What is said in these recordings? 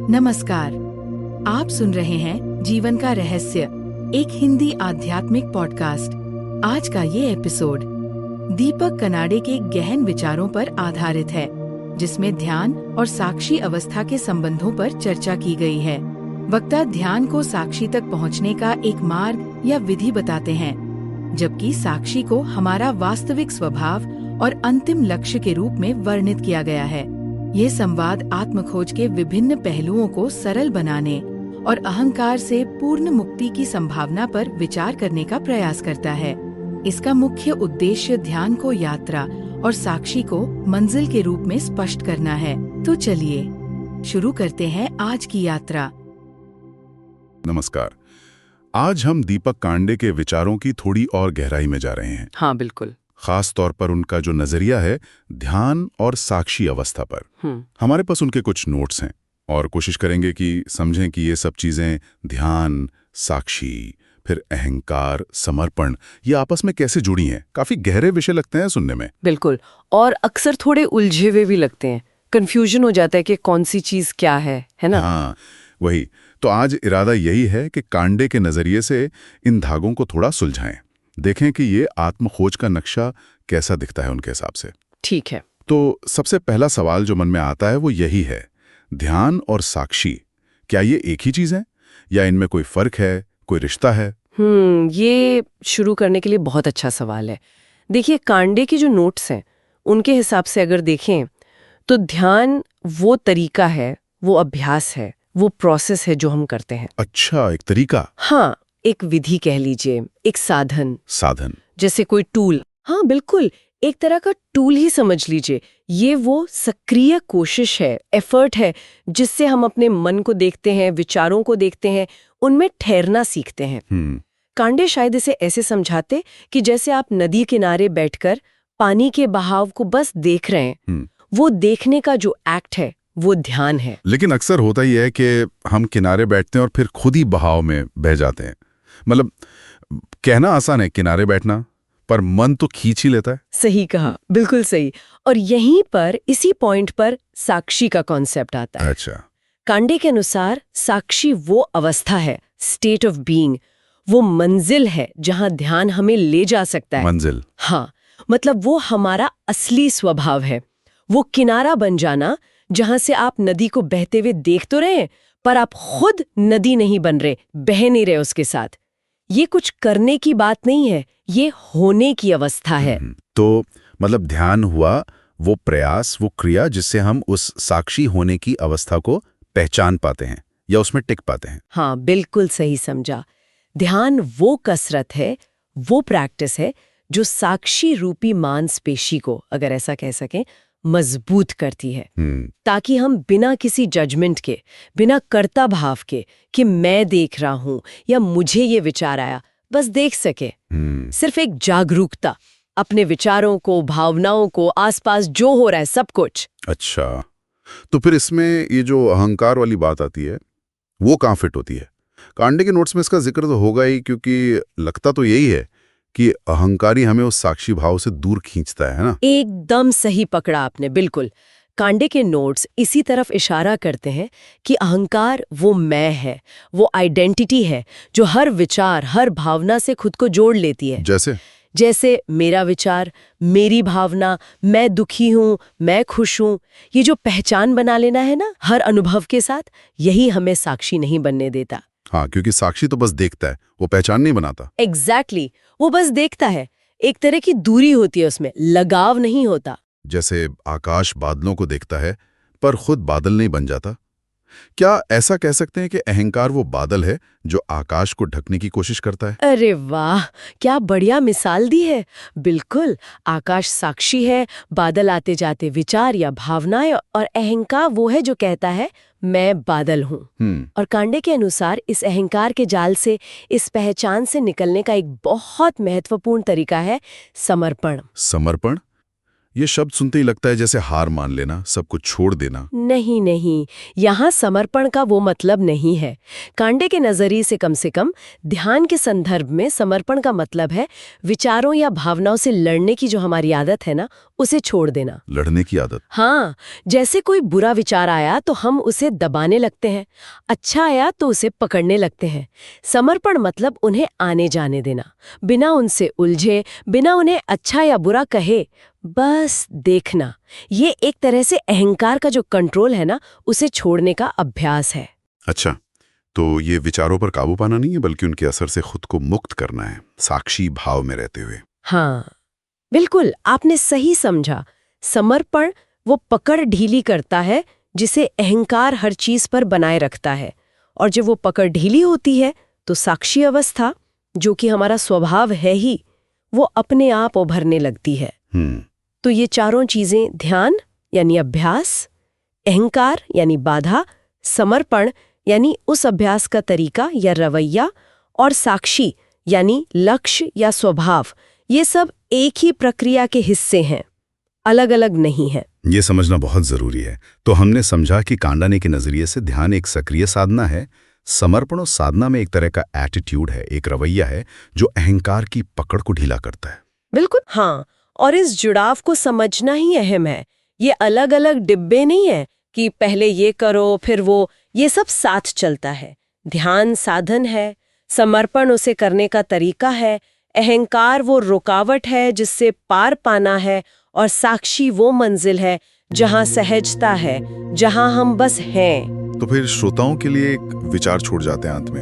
नमस्कार। आप सुन रहे हैं जीवन का रहस्य, एक हिंदी आध्यात्मिक पॉडकास्ट। आज का ये एपिसोड दीपक कनाडे के गहन विचारों पर आधारित है, जिसमें ध्यान और साक्षी अवस्था के संबंधों पर चर्चा की गई है। वक्ता ध्यान को साक्षी तक पहुंचने का एक मार्ग या विधि बताते हैं, जबकि साक्षी को हमारा वास्तविक स्वभाव और अंतिम लक्ष्य के रूप में वर्णित किया गया है। ये संवाद आत्मखोज के विभिन्न पहलुओं को सरल बनाने और अहंकार से पूर्ण मुक्ति की संभावना पर विचार करने का प्रयास करता है। इसका मुख्य उद्देश्य ध्यान को यात्रा और साक्षी को मंजिल के रूप में स्पष्ट करना है। तो चलिए शुरू करते हैं आज की यात्रा। नमस्कार। आज हम दीपक कांडे के विचारों की थोड़ी और गहराई में जा रहे हैं। हाँ, बिल्कुल। खास तौर पर उनका जो नजरिया है ध्यान और साक्षी अवस्था पर। हमारे पास उनके कुछ नोट्स हैं और कोशिश करेंगे कि समझें कि ये सब चीजें ध्यान, साक्षी, फिर अहंकार, समर्पण, ये आपस में कैसे जुड़ी हैं। काफी गहरे विषय लगते हैं सुनने में। बिल्कुल, और अक्सर थोड़े उलझे हुए भी लगते हैं। कंफ्यूजन हो जाता है कि कौन सी चीज क्या है ना? हाँ, वही। तो आज इरादा यही है कि कांडे के नजरिए से इन धागों को थोड़ा सुलझाएं, देखें कि ये आत्मखोज का नक्शा कैसा दिखता है उनके हिसाब से। ठीक है। तो सबसे पहला सवाल जो मन में आता है वो यही है, ध्यान और साक्षी, क्या ये एक ही चीज है या इनमें कोई फर्क है, कोई रिश्ता है? ये शुरू करने के लिए बहुत अच्छा सवाल है। देखिए, कांडे के जो नोट्स हैं उनके हिसाब से अगर देखें तो ध्यान वो तरीका है, वो अभ्यास है, वो प्रोसेस है जो हम करते हैं। अच्छा, एक तरीका। हाँ, एक विधि कह लीजिए, एक साधन, जैसे कोई टूल। हाँ बिल्कुल, एक तरह का टूल ही समझ लीजिए। ये वो सक्रिय कोशिश है, एफर्ट है, जिससे हम अपने मन को देखते हैं, विचारों को देखते हैं, उनमें ठहरना सीखते हैं। कांडे शायद इसे ऐसे समझाते कि जैसे आप नदी किनारे बैठकर पानी के बहाव को बस देख रहे हैं। वो देखने का जो एक्ट है वो ध्यान है। लेकिन अक्सर होता ही है कि हम किनारे बैठते हैं और फिर खुद ही बहाव में बह जाते हैं। मतलब कहना आसान है किनारे बैठना, पर मन तो खींच ही लेता है। सही कहा, बिल्कुल सही। और यहीं पर, इसी पॉइंट पर साक्षी का कॉन्सेप्ट आता है। अच्छा। कांडे के अनुसार साक्षी वो अवस्था है, स्टेट ऑफ बीइंग, वो मंजिल है जहां ध्यान हमें ले जा सकता है। मंजिल? हाँ, मतलब वो हमारा असली स्वभाव है। वो किनारा बन जाना जहां से आप नदी को बहते हुए देख तो रहे हैं, पर आप खुद नदी नहीं बन रहे, बह नहीं रहे उसके साथ। ये कुछ करने की बात नहीं है, ये होने की अवस्था है। तो मतलब ध्यान हुआ वो प्रयास, वो क्रिया जिससे हम उस साक्षी होने की अवस्था को पहचान पाते हैं या उसमें टिक पाते हैं। हाँ, बिल्कुल सही समझा। ध्यान वो कसरत है, वो प्रैक्टिस है जो साक्षी रूपी मांसपेशी को, अगर ऐसा कह सकें, मजबूत करती है, ताकि हम बिना किसी जजमेंट के, बिना कर्ता भाव के कि मैं देख रहा हूं या मुझे ये विचार आया, बस देख सके। सिर्फ एक जागरूकता, अपने विचारों को, भावनाओं को, आसपास जो हो रहा है सब कुछ। अच्छा, तो फिर इसमें ये जो अहंकार वाली बात आती है वो कहाँ फिट होती है? कांडे के नोट्स में इसका जिक्र तो होगा ही, क्योंकि लगता तो यही है कि अहंकारी हमें उस साक्षी भाव से दूर खींचता है ना? एकदम सही पकड़ा आपने, बिल्कुल। कांडे के नोट्स इसी तरफ इशारा करते हैं कि अहंकार वो मैं है, वो आइडेंटिटी है जो हर विचार, हर भावना से खुद को जोड़ लेती है। जैसे मेरा विचार, मेरी भावना, मैं दुखी हूँ, मैं खुश हूँ, ये जो पहचान बना लेना है ना हर अनुभव के साथ, यही हमें साक्षी नहीं बनने देता। हाँ, क्योंकि साक्षी तो बस देखता है, वो पहचान नहीं बनाता। एग्जैक्टली, वो बस देखता है। एक तरह की दूरी होती है उसमें, लगाव नहीं होता। जैसे आकाश बादलों को देखता है पर खुद बादल नहीं बन जाता। क्या ऐसा कह सकते हैं कि अहंकार वो बादल है जो आकाश को ढकने की कोशिश करता है? अरे वाह, क्या बढ़िया मिसाल दी है। बिल्कुल, आकाश साक्षी है, बादल आते जाते विचार या भावनाएं, और अहंकार वो है जो कहता है मैं बादल हूँ। और कांडे के अनुसार इस अहंकार के जाल से, इस पहचान से निकलने का एक बहुत महत्वपूर्ण तरीका है समर्पण। समर्पण? ये शब्द सुनते ही लगता है जैसे हार मान लेना, सब कुछ छोड़ देना। नहीं नहीं, यहाँ समर्पण का वो मतलब नहीं है। कांडे के नजरिए से कम ध्यान के संदर्भ में समर्पण का मतलब है विचारों या भावनाओं से लड़ने की जो हमारी आदत है ना, उसे छोड़ देना। लड़ने की आदत? हाँ, जैसे कोई बुरा विचार आया तो हम उसे दबाने लगते हैं, अच्छा आया तो उसे पकड़ने लगते हैं। समर्पण मतलब उन्हें आने जाने देना, बिना उनसे उलझे, बिना उन्हें अच्छा या बुरा कहे, बस देखना। ये एक तरह से अहंकार का जो कंट्रोल है ना, उसे छोड़ने का अभ्यास है। अच्छा, तो ये विचारों पर काबू पाना नहीं है, बल्कि उनके असर से खुद को मुक्त करना है, साक्षी भाव में रहते हुए। हाँ बिल्कुल, आपने सही समझा। समर्पण वो पकड़ ढीली करता है जिसे अहंकार हर चीज पर बनाए रखता है, और जब वो पकड़ ढीली होती है तो साक्षी अवस्था, जो कि हमारा स्वभाव है ही, वो अपने आप उभरने लगती है। तो ये चारों चीजें, ध्यान यानी अभ्यास, अहंकार यानी बाधा, समर्पण यानी उस अभ्यास का तरीका या रवैया, और साक्षी यानी लक्ष्य या स्वभाव, ये सब एक ही प्रक्रिया के हिस्से हैं, अलग अलग नहीं है। ये समझना बहुत जरूरी है। तो हमने समझा कि कांडाने के नजरिए से ध्यान एक सक्रिय साधना है, समर्पण और साधना में एक तरह का एटीट्यूड है, एक रवैया है जो अहंकार की पकड़ को ढीला करता है। बिल्कुल हाँ, और इस जुड़ाव को समझना ही अहम है। ये अलग अलग डिब्बे नहीं है कि पहले ये करो फिर वो, ये सब साथ चलता है। ध्यान साधन है, समर्पण उसे करने का तरीका है, अहंकार वो रुकावट है जिससे पार पाना है, और साक्षी वो मंजिल है जहां सहजता है, जहां हम बस हैं। तो फिर श्रोताओं के लिए एक विचार छोड़ जाते हैं अंत में।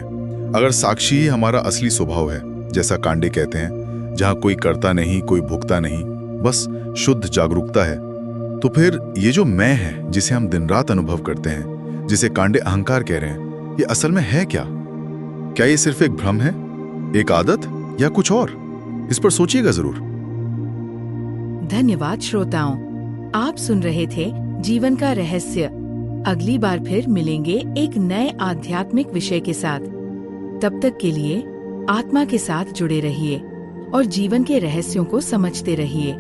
अगर साक्षी ही हमारा असली स्वभाव है, जैसा कांडे कहते हैं, जहां कोई करता नहीं, कोई भुगता नहीं, बस शुद्ध जागरूकता है, तो फिर ये जो मैं है जिसे हम दिन रात अनुभव करते हैं, जिसे कांडे अहंकार कह रहे हैं, ये असल में है क्या? क्या ये सिर्फ एक भ्रम है, एक आदत, या कुछ और? इस पर सोचिएगा जरूर। धन्यवाद श्रोताओं, आप सुन रहे थे जीवन का रहस्य। अगली बार फिर मिलेंगे एक नए आध्यात्मिक विषय के साथ। तब तक के लिए आत्मा के साथ जुड़े रहिए और जीवन के रहस्यों को समझते रहिए।